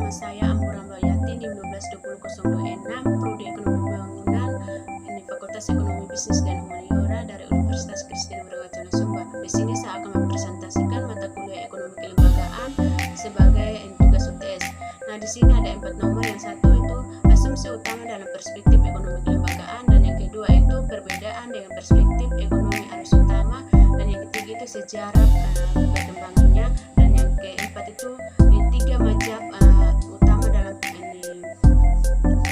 Nama saya Amura Mbayati, NIM 1220026, Prodi Ekonomi Bangunan, ini Fakultas Ekonomi Bisnis dan Humaniora dari Universitas Kristen Berdaulat Sumba. Di sini saya akan mempresentasikan mata kuliah Ekonomi Kelembagaan sebagai tugas UTS. Nah, di sini ada 4 nomor. Yang satu itu asumsi utama dalam perspektif ekonomi kelembagaan, dan yang kedua itu perbedaan dengan perspektif ekonomi arus utama, dan yang ketiga itu sejarah perkembangannya, dan yang keempat itu tiga mazhab utama dalam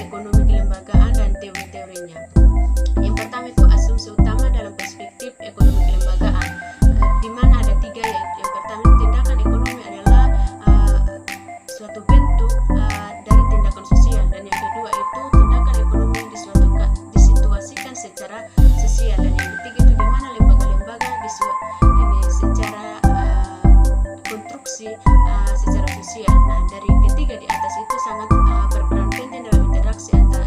ekonomi kelembagaan dan teori-teorinya. Yang pertama itu asumsi utama dalam perspektif ekonomi kelembagaan, di mana ada tiga, yaitu yang pertama tindakan ekonomi adalah suatu bentuk dari tindakan sosial, dan yang kedua itu tindakan ekonomi disituasikan secara sosial, dan yang ketiga itu di mana lembaga-lembaga secara konstruksi secara sosial. Nah, dari ketiga di atas itu sangat berperan penting dalam interaksi antara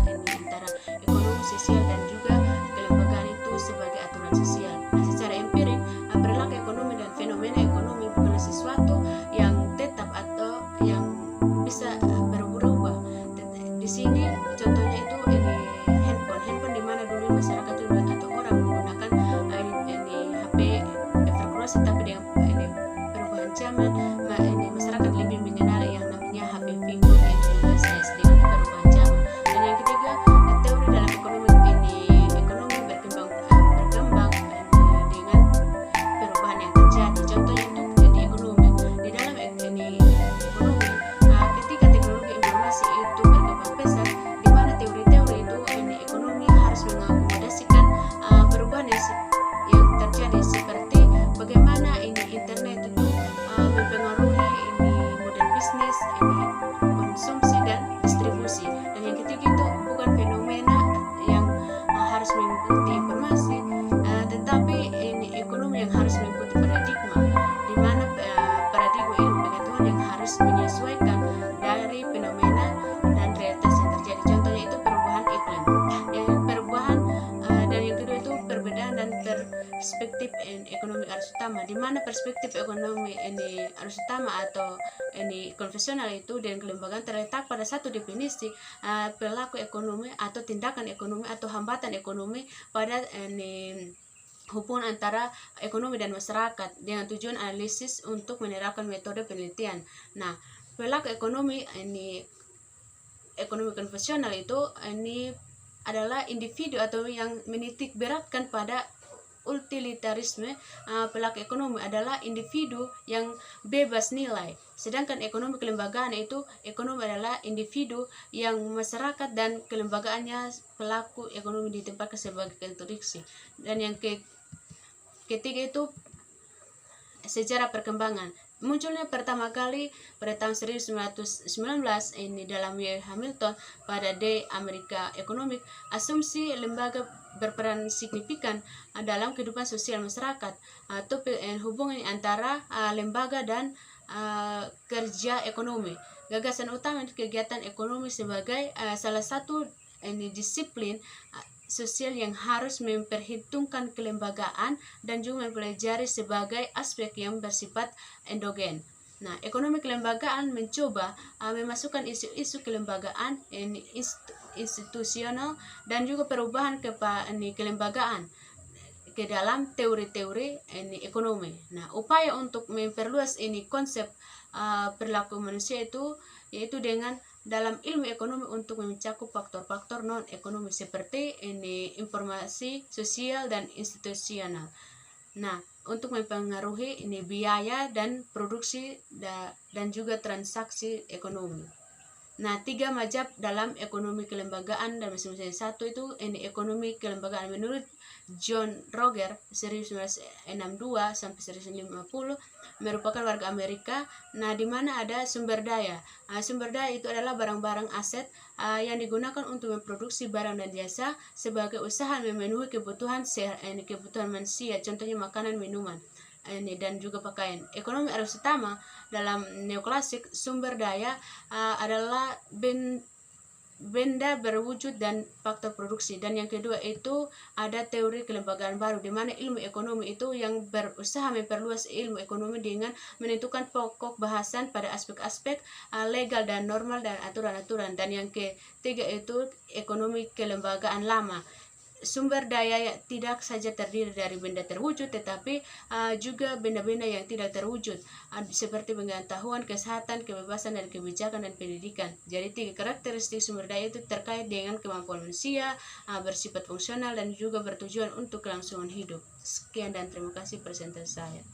ekonomi sosial dan juga kelembagaan itu sebagai aturan sosial. Nah, secara empirik perilaku ekonomi dan fenomena ekonomi bukanlah sesuatu yang tetap atau yang bisa berubah-ubah. Di sini contohnya itu handphone di mana dulu masyarakat itu atau orang menggunakan HP Evercross, tapi dengan perubahan zaman masyarakat lebih mengenal yang namanya HP Vivo yang dengan perubahan zaman. Dan yang ketiga, teori dalam ekonomi berkembang dengan perubahan yang terjadi. Contohnya itu di ekonomi, di dalam ekonomi ketika teknologi informasi itu berkembang pesat, di mana teori-teori itu ekonomi harus mengakomodasikan perubahan yang terjadi, seperti bagaimana internet itu mempengaruhi model bisnis, konsumsi dan distribusi. Dan yang ketiga itu bukan fenomena yang harus mengikuti informasi, tetapi ekonomi yang harus mengikuti paradigma, di mana paradigma ilmu pengetahuan yang harus menyesuaikan dari fenomena dan realitas yang terjadi. Contohnya itu perubahan iklim, dan yang kedua itu perbedaan dan perspektif ekonomi arus utama, di mana perspektif ekonomi arus utama atau konvensional itu dan kelembagaan terletak pada satu definisi perilaku ekonomi atau tindakan ekonomi atau hambatan ekonomi pada hubungan antara ekonomi dan masyarakat dengan tujuan analisis untuk menerapkan metode penelitian. Nah, perilaku ekonomi konvensional itu adalah individu atau yang menitik beratkan pada utilitarisme. Perilaku ekonomi adalah individu yang bebas nilai, sedangkan ekonomi kelembagaan itu ekonomi adalah individu yang masyarakat dan kelembagaannya pelaku ekonomi ditempatkan sebagai konstruksi. Dan yang ketiga itu sejarah perkembangan. Munculnya pertama kali pada tahun 1919 dalam W. Hamilton pada The American Economic. Asumsi lembaga berperan signifikan dalam kehidupan sosial masyarakat atau hubungan antara lembaga dan kerja ekonomi. Gagasan utama kegiatan ekonomi sebagai salah satu disiplin sosial yang harus memperhitungkan kelembagaan dan juga mempelajari sebagai aspek yang bersifat endogen. Nah, ekonomi kelembagaan mencoba memasukkan isu-isu kelembagaan institusional dan juga perubahan kelembagaan ke dalam teori-teori ekonomi. Nah, upaya untuk memperluas konsep perilaku manusia itu yaitu dengan dalam ilmu ekonomi untuk mencakup faktor-faktor non ekonomi seperti informasi sosial dan institusional. Nah, untuk mempengaruhi biaya dan produksi dan juga transaksi ekonomi. Nah, 3 mazhab dalam ekonomi kelembagaan dan masing-masing satu itu ekonomi kelembagaan menurut John Roger 1962 sampai 1950 merupakan warga Amerika. Nah, di mana ada sumber daya. Sumber daya itu adalah barang-barang aset yang digunakan untuk memproduksi barang dan jasa sebagai usaha memenuhi kebutuhan manusia, contohnya makanan, minuman, dan juga pakaian. Ekonomi arus utama dalam neoklasik, sumber daya adalah benda berwujud dan faktor produksi. Dan yang kedua itu ada teori kelembagaan baru, di mana ilmu ekonomi itu yang berusaha memperluas ilmu ekonomi dengan menentukan pokok bahasan pada aspek-aspek legal dan normal dan aturan-aturan. Dan yang ketiga itu ekonomi kelembagaan lama. Sumber daya yang tidak saja terdiri dari benda terwujud, tetapi juga benda-benda yang tidak terwujud, seperti pengetahuan, kesehatan, kebebasan, dan kebijakan dan pendidikan. Jadi 3 karakteristik sumber daya itu terkait dengan kemampuan manusia, bersifat fungsional, dan juga bertujuan untuk kelangsungan hidup. Sekian dan terima kasih presentasi saya.